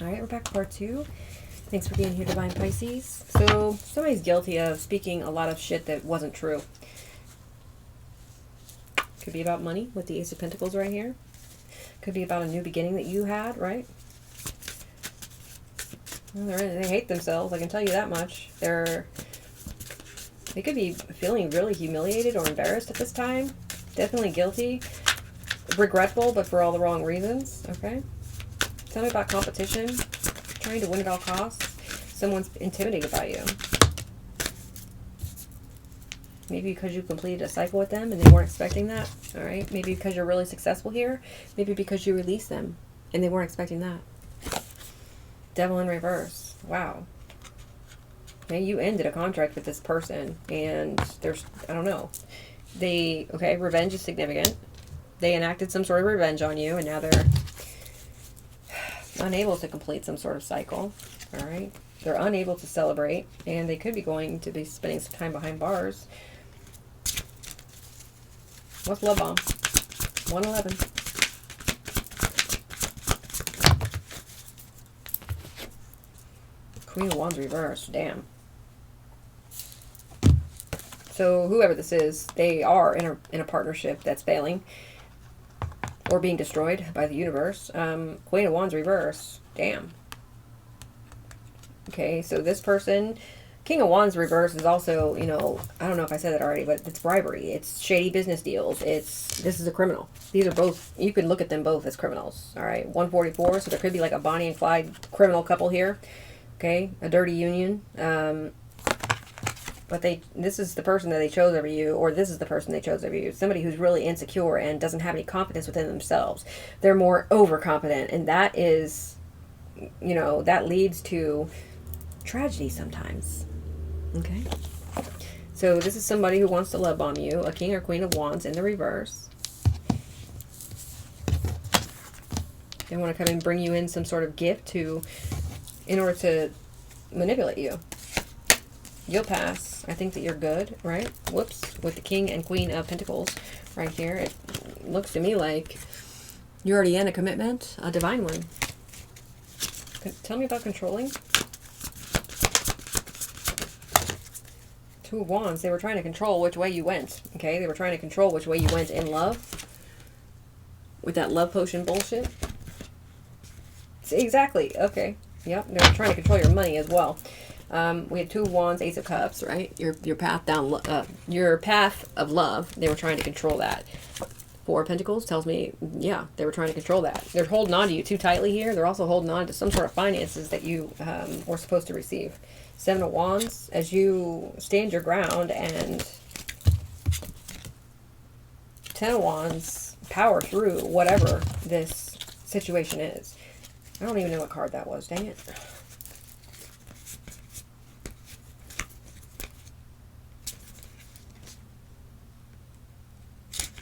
All right, we're back to part 2. Thanks for being here, Divine Pisces. So, somebody's guilty of speaking a lot of shit that wasn't true. Could be about money with the Ace of Pentacles right here. Could be about a new beginning that you had, right? Well, they hate themselves, I can tell you that much. They could be feeling really humiliated or embarrassed at this time. Definitely guilty. Regretful, but for all the wrong reasons. Okay? Tell me about competition. Trying to win at all costs. Someone's intimidated by you. Maybe because you completed a cycle with them and they weren't expecting that. Alright? Maybe because you're really successful here. Maybe because you released them and they weren't expecting that. Devil in reverse. Wow. Okay, you ended a contract with this person and there's, I don't know. Okay, revenge is significant. They enacted some sort of revenge on you and now they're unable to complete some sort of cycle. Alright? They're unable to celebrate and they could be going to be spending some time behind bars. What's love bomb? 111. Queen of Wands reverse. Damn. So whoever this is, they are in a partnership that's failing or being destroyed by the universe. Queen of Wands reverse. Damn. Okay, so this person, King of Wands reverse is also, you know, I don't know if I said that already, but it's bribery. It's shady business deals. This is a criminal. These are both, you can look at them both as criminals. All right, 144, so there could be like a Bonnie and Clyde criminal couple here. Okay, a dirty union. But this is the person that they chose over you, or this is the person they chose over you. Somebody who's really insecure and doesn't have any confidence within themselves. They're more overconfident, and that is, you know, that leads to tragedy sometimes. Okay? So this is somebody who wants to love bomb you, a King or Queen of Wands in the reverse. They want to come and bring you in some sort of gift in order to manipulate you. You'll pass. I think that you're good, right? Whoops. With the King and Queen of Pentacles right here, it looks to me like you're already in a commitment, a divine one. Tell me about controlling. Two of Wands. They were trying to control which way you went. Okay? They were trying to control which way you went in love. With that love potion bullshit. Exactly. Okay. Yep. They were trying to control your money as well. We had Two of Wands, Ace of Cups, right? Your path down, your path of love. They were trying to control that. Four of Pentacles tells me, yeah, they were trying to control that. They're holding on to you too tightly here. They're also holding on to some sort of finances that you were supposed to receive. Seven of Wands, as you stand your ground, and Ten of Wands, power through whatever this situation is. I don't even know what card that was. Dang it.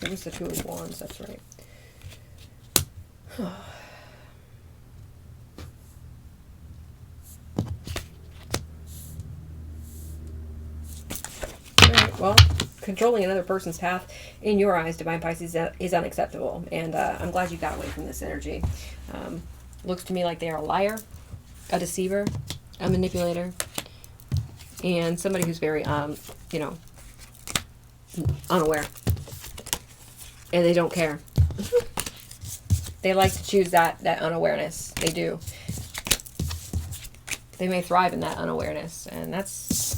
It was the Two of Wands, that's right. Alright, well, controlling another person's path, in your eyes, Divine Pisces, is unacceptable. And I'm glad you got away from this energy. Looks to me like they are a liar, a deceiver, a manipulator, and somebody who's very, you know, unaware. And they don't care. They like to choose that unawareness. They do. They may thrive in that unawareness. And that's,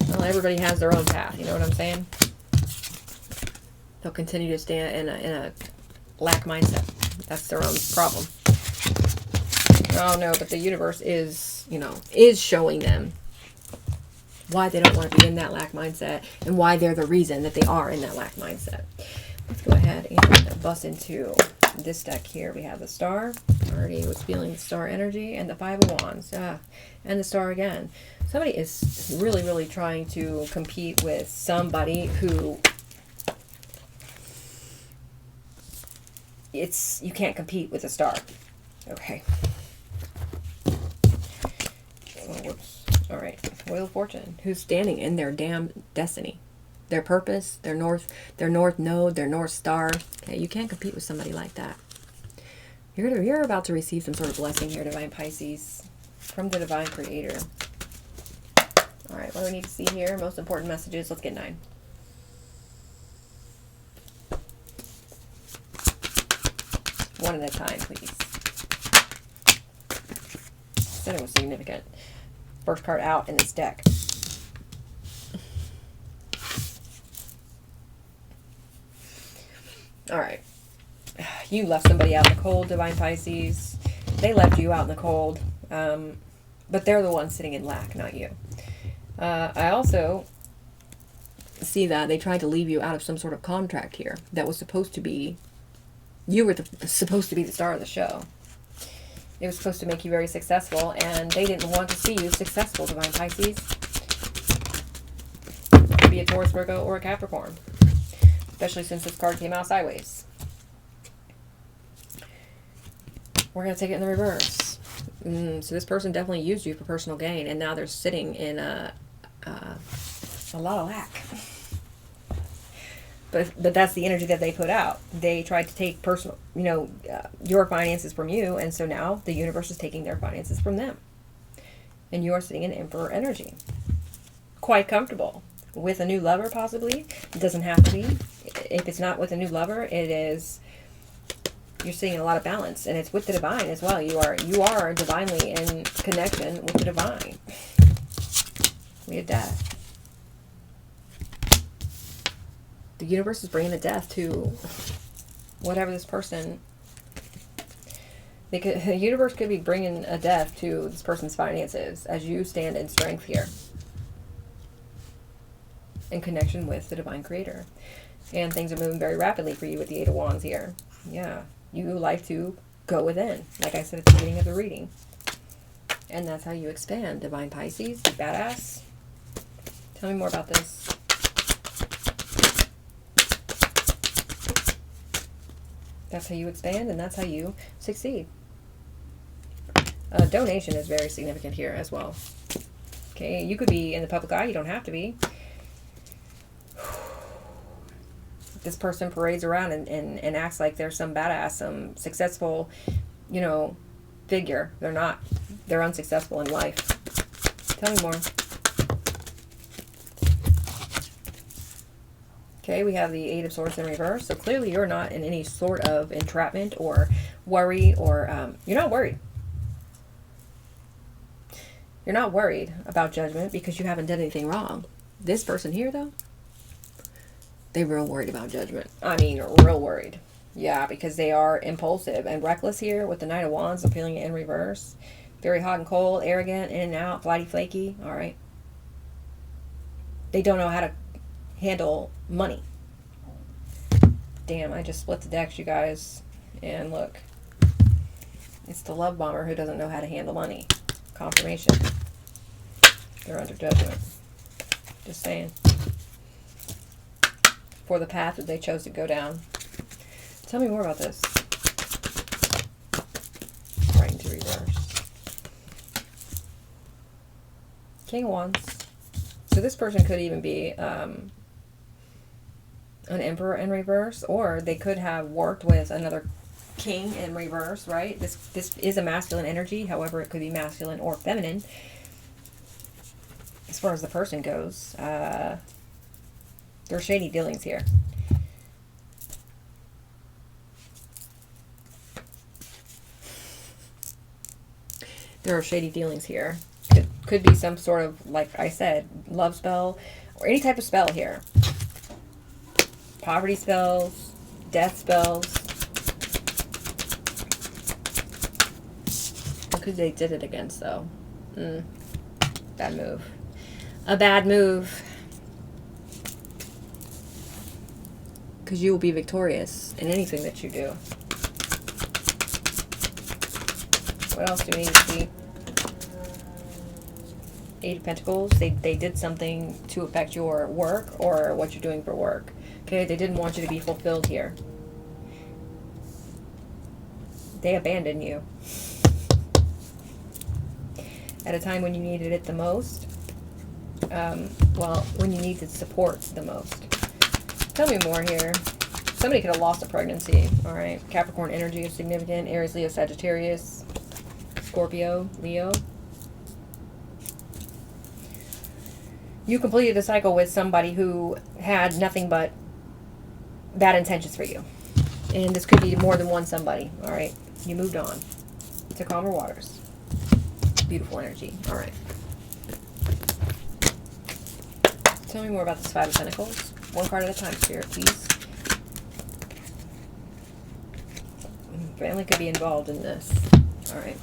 well, everybody has their own path. You know what I'm saying? They'll continue to stand in a lack mindset. That's their own problem. Oh no, but the universe is, you know, is showing them why they don't want to be in that lack mindset and why they're the reason that they are in that lack mindset. Let's go ahead and bust into this deck here. We have the Star. Already was feeling the Star energy, and the Five of Wands. And the Star again. Somebody is really, really trying to compete with somebody who you can't compete with a Star. Okay. Oh, whoops. All right. Wheel of Fortune. Who's standing in their damn destiny. Their purpose, their north node, their North Star. Okay, you can't compete with somebody like that. You're about to receive some sort of blessing here, Divine Pisces, from the Divine Creator. All right, what do we need to see here? Most important messages. Let's get 9. One at a time, please. Said it was significant. First card out in this deck. All right. You left somebody out in the cold, Divine Pisces. They left you out in the cold. But they're the ones sitting in lack, not you. I also see that they tried to leave you out of some sort of contract here that was supposed to be, you were supposed to be the star of the show. It was supposed to make you very successful, and they didn't want to see you successful, Divine Pisces. It could be a Taurus, Virgo, or a Capricorn. Especially since this card came out sideways. We're going to take it in the reverse. So this person definitely used you for personal gain, and now they're sitting in a lot of lack. But that's the energy that they put out. They tried to take personal, your finances from you, and so now the universe is taking their finances from them. And you are sitting in Emperor energy. Quite comfortable. With a new lover, possibly. It doesn't have to be. If it's not with a new lover, it is, you're seeing a lot of balance, and it's with the divine as well. You are divinely in connection with the divine. We have death. The universe is bringing a death to whatever this person. The universe could be bringing a death to this person's finances as you stand in strength here, in connection with the Divine Creator. And things are moving very rapidly for you with the Eight of Wands here. Yeah, you like to go within, like I said at the beginning of the reading. And that's how you expand, Divine Pisces. You badass. Tell me more about this. That's how you expand, and that's how you succeed. Donation is very significant here as well. Okay, you could be in the public eye. You don't have to be. This person parades around and acts like they're some badass, some successful, figure. They're not. They're unsuccessful in life. Tell me more. Okay, we have the Eight of Swords in reverse. So clearly you're not in any sort of entrapment or worry, or you're not worried. You're not worried about judgment because you haven't done anything wrong. This person here, though, they're real worried about judgment. I mean, real worried. Yeah, because they are impulsive and reckless here with the Knight of Wands. I'm feeling it in reverse. Very hot and cold, arrogant, in and out, flighty, flaky. All right. They don't know how to handle money. Damn, I just split the decks, you guys. And look. It's the love bomber who doesn't know how to handle money. Confirmation. They're under judgment. Just saying. For the path that they chose to go down. Tell me more about this. Right into reverse. King of Wands. So this person could even be an Emperor in reverse, or they could have worked with another King in reverse, right? This is a masculine energy. However, it could be masculine or feminine. As far as the person goes, there are shady dealings here. There are shady dealings here. Could be some sort of, like I said, love spell or any type of spell here. Poverty spells, death spells. Look who they did it against, though. Bad move. A bad move. Because you will be victorious in anything that you do. What else do we need to see? Eight of Pentacles. They did something to affect your work or what you're doing for work. Okay, they didn't want you to be fulfilled here. They abandoned you. At a time when you needed it the most. Well, when you needed support the most. Tell me more here. Somebody could have lost a pregnancy. All right. Capricorn energy is significant. Aries, Leo, Sagittarius, Scorpio, Leo. You completed a cycle with somebody who had nothing but bad intentions for you. And this could be more than one somebody. All right. You moved on to calmer waters. Beautiful energy. All right. Tell me more about this Five of Pentacles. One card at a time, Spirit, please. Family could be involved in this. All right.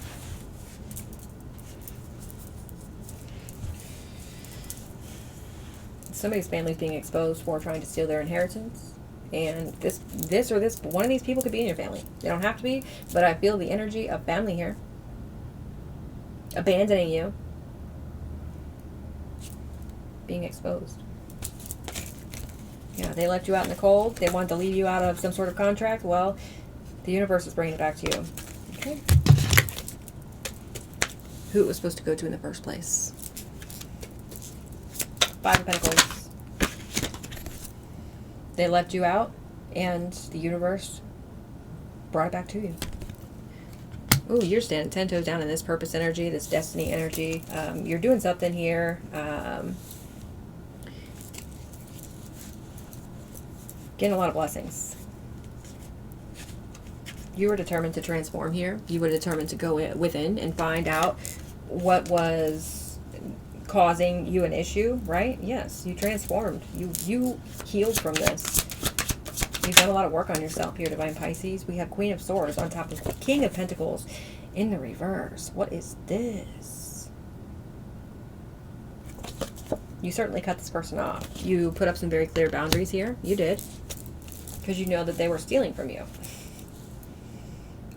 Somebody's family is being exposed for trying to steal their inheritance. And one of these people could be in your family. They don't have to be, but I feel the energy of family here. Abandoning you. Being exposed. Yeah, they left you out in the cold. They wanted to leave you out of some sort of contract. Well, the universe is bringing it back to you. Okay. Who it was supposed to go to in the first place. Five of Pentacles. They left you out, and the universe brought it back to you. Ooh, you're standing 10 toes down in this purpose energy, this destiny energy. You're doing something here. Getting a lot of blessings. You were determined to transform here. You were determined to go within and find out what was causing you an issue, right? Yes, you transformed. You healed from this. You've done a lot of work on yourself here, Divine Pisces. We have Queen of Swords on top of King of Pentacles in the reverse. What is this? You certainly cut this person off. You put up some very clear boundaries here. You did. Because you know that they were stealing from you.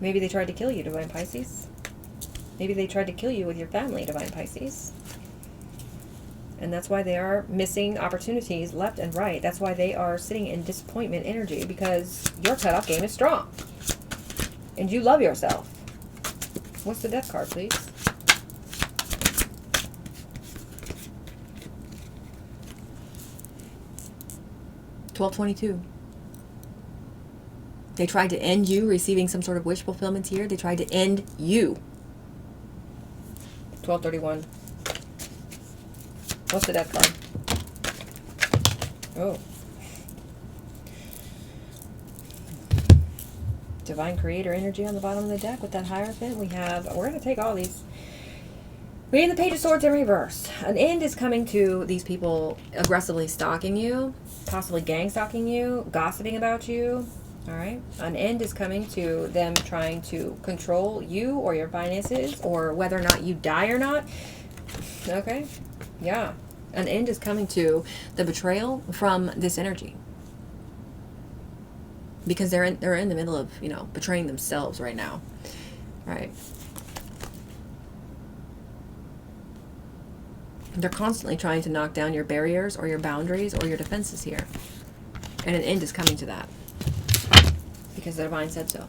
Maybe they tried to kill you, Divine Pisces. Maybe they tried to kill you with your family, Divine Pisces. And that's why they are missing opportunities left and right. That's why they are sitting in disappointment energy, because your cutoff game is strong. And you love yourself. What's the Death card, please? $12.22. They tried to end you receiving some sort of wish fulfillment here. They tried to end you. $12.31. What's the Death card? Oh. Divine Creator energy on the bottom of the deck with that Hierophant. We're going to take all these. Reading the Page of Swords in reverse. An end is coming to these people aggressively stalking you, possibly gang stalking you, gossiping about you. All right. An end is coming to them trying to control you or your finances, or whether or not you die or not. Okay. Yeah. An end is coming to the betrayal from this energy. Because they're in the middle of, betraying themselves right now. Right. They're constantly trying to knock down your barriers or your boundaries or your defenses here. And an end is coming to that. Because the Divine said so.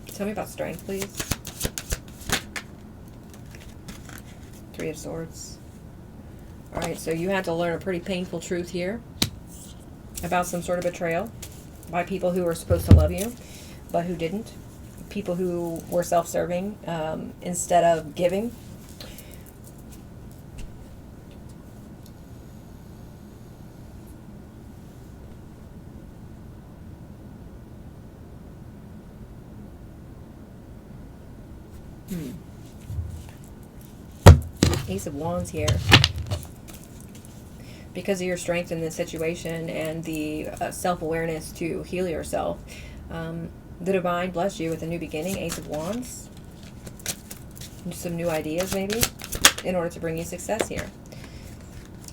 Tell me about strength, please. Three of Swords. Alright, so you had to learn a pretty painful truth here about some sort of betrayal by people who were supposed to love you, but who didn't. People who were self-serving instead of giving. Ace of Wands here. Because of your strength in this situation and the self-awareness to heal yourself, the Divine blessed you with a new beginning, Ace of Wands. Some new ideas, maybe, in order to bring you success here.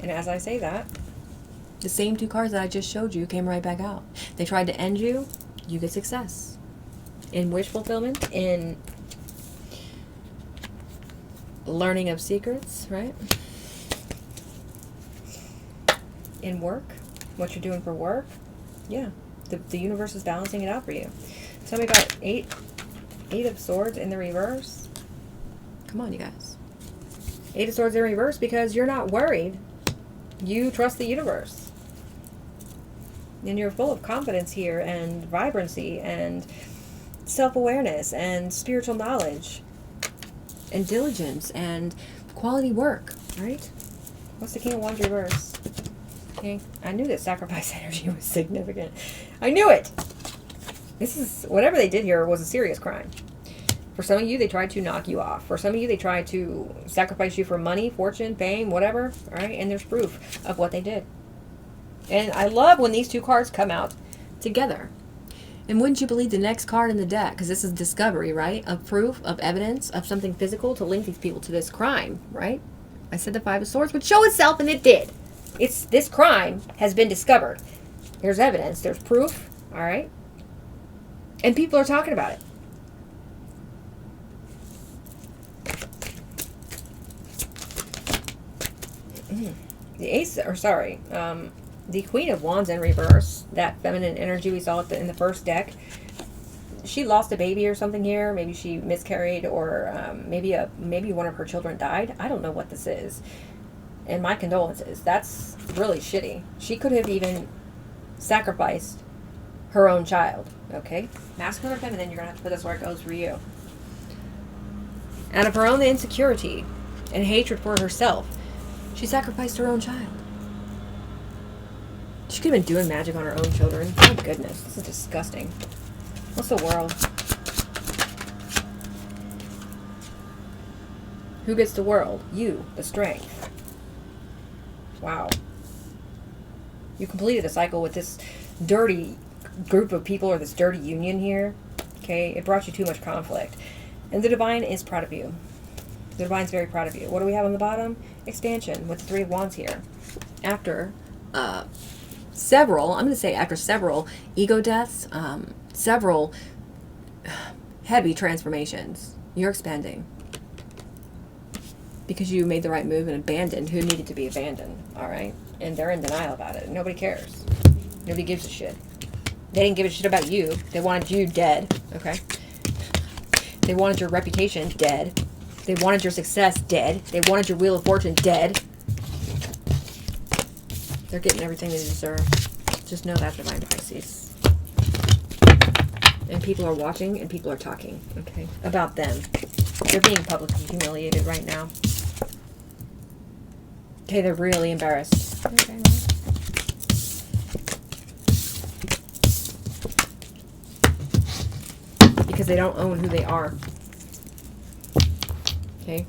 And as I say that, the same two cards that I just showed you came right back out. They tried to end you, you get success. In wish fulfillment, in learning of secrets, right? In work, what you're doing for work, yeah, the universe is balancing it out for you. Tell me about eight of Swords in the reverse. Come on, you guys. Eight of Swords in reverse, because you're not worried. You trust the universe. And you're full of confidence here, and vibrancy, and self-awareness, and spiritual knowledge, and diligence, and quality work, right? What's the King of Wands reverse? Okay, I knew that sacrifice energy was significant. I knew it! This is, whatever they did here was a serious crime. For some of you, they tried to knock you off. For some of you, they tried to sacrifice you for money, fortune, fame, whatever, all right? And there's proof of what they did. And I love when these two cards come out together. And wouldn't you believe the next card in the deck, because this is discovery, right? Of proof, of evidence, of something physical to link these people to this crime, right? I said the Five of Swords would show itself, and it did. This crime has been discovered. There's evidence. There's proof, all right? And people are talking about it. The Queen of Wands in reverse, that feminine energy we saw in the first deck, she lost a baby or something here. Maybe she miscarried, or maybe one of her children died. I don't know what this is. And my condolences. That's really shitty. She could have even sacrificed her own child. Okay? Masculine or feminine, you're going to have to put this where it goes for you. Out of her own insecurity and hatred for herself, she sacrificed her own child. She could have been doing magic on her own children. Oh, goodness. This is disgusting. What's the world? Who gets the world? You, the strength. Wow. You completed a cycle with this dirty group of people, or this dirty union here. Okay? It brought you too much conflict. And the Divine is proud of you. The Divine's very proud of you. What do we have on the bottom? Expansion with the Three of Wands here. After several ego deaths, several heavy transformations, you're expanding. Because you made the right move and abandoned who needed to be abandoned, all right? And they're in denial about it. Nobody cares. Nobody gives a shit. They didn't give a shit about you. They wanted you dead, okay? They wanted your reputation dead. They wanted your success dead. They wanted your Wheel of Fortune dead. They're getting everything they deserve. Just know that, Divine Pisces. And people are watching and people are talking, okay, about them. They're being publicly humiliated right now. Okay, they're really embarrassed. Okay. Because they don't own who they are. Okay?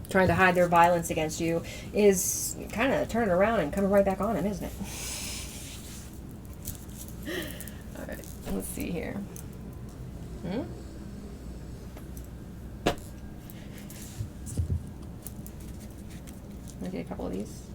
Trying to hide their violence against you is kind of turning around and coming right back on them, isn't it? Alright, let's see here. Let me get a couple of these.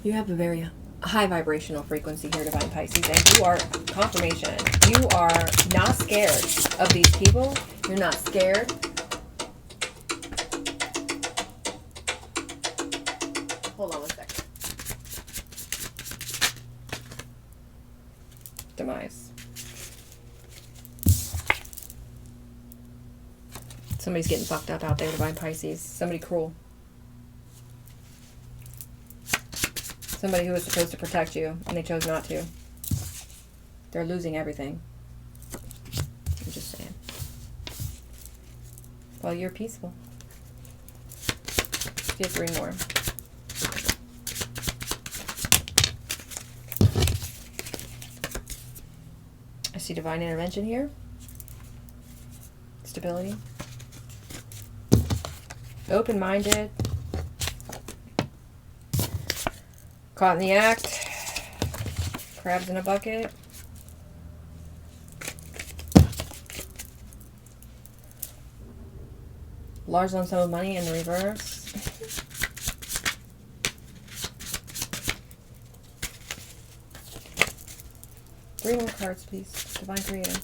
You have a very high vibrational frequency here, Divine Pisces, and you are confirmation. You are not scared of these people. You're not scared. Hold on one second. Demise. Somebody's getting fucked up out there, Divine Pisces. Somebody cruel. Somebody who was supposed to protect you, and they chose not to. They're losing everything. I'm just saying. Well, you're peaceful. Get 3 more. I see divine intervention here. Stability. Open-minded. Caught in the act. Crabs in a bucket. Large lump sum of money in the reverse. Three more cards, please. Divine Creator.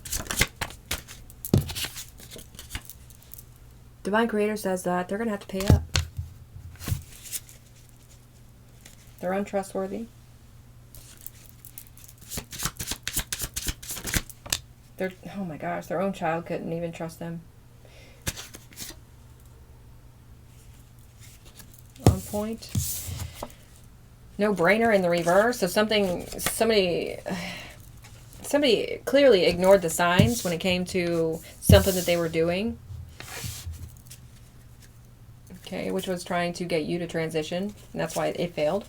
Divine Creator says that they're going to have to pay up. They're untrustworthy. Oh my gosh, their own child couldn't even trust them. point. No brainer in the reverse. So somebody clearly ignored the signs when it came to something that they were doing. Okay, which was trying to get you to transition. And that's why it failed.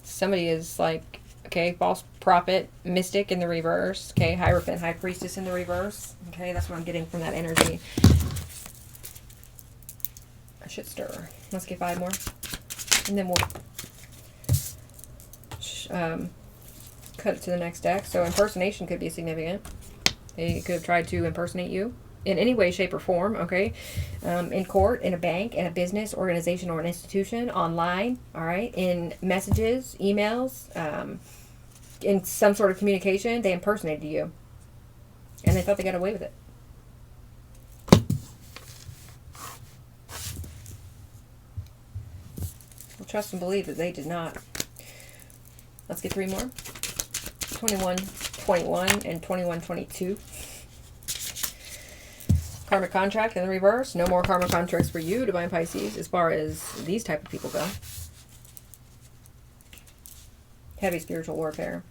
Somebody is like, okay, false prophet, mystic in the reverse. Okay, Hierophant, high priestess in the reverse. Okay, that's what I'm getting from that energy. A shit stirrer. Let's get 5 more. And then we'll cut it to the next deck. So impersonation could be significant. They could have tried to impersonate you in any way, shape, or form, okay? In court, in a bank, in a business, organization, or an institution, online, all right? In messages, emails, in some sort of communication, they impersonated you. And they thought they got away with it. We'll trust and believe that they did not. Let's get 3 more. 21-21 and 21-22. Karmic contract in the reverse. No more karmic contracts for you, Divine Pisces, as far as these type of people go. Heavy spiritual warfare.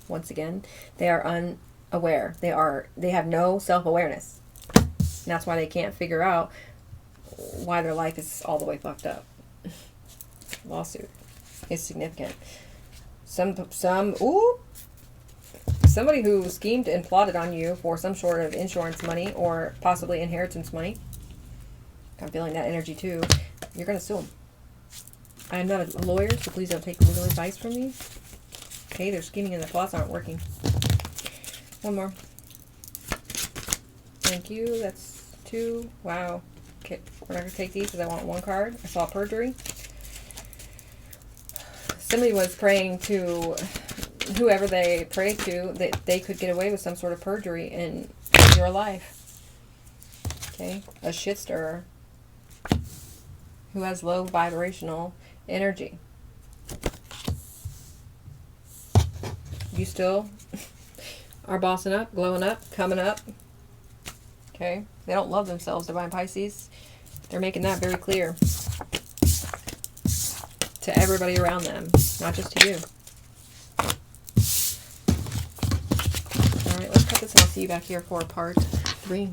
Once again, they are unaware. They have no self-awareness. And that's why they can't figure out why their life is all the way fucked up. Lawsuit is significant. Somebody who schemed and plotted on you for some sort of insurance money or possibly inheritance money. I'm feeling that energy too. You're going to sue them. I am not a lawyer, so please don't take legal advice from me. Okay, their scheming and their plots aren't working. 1 more. Thank you. That's 2. Wow. Okay, we're not going to take these because I want 1 card. I saw perjury. Somebody was praying to whoever they prayed to that they could get away with some sort of perjury in your life. Okay, a shit stirrer who has low vibrational energy. You still are bossing up, glowing up, coming up. Okay, they don't love themselves, Divine Pisces. They're making that very clear to everybody around them, not just to you. All right, let's cut this and I'll see you back here for part 3.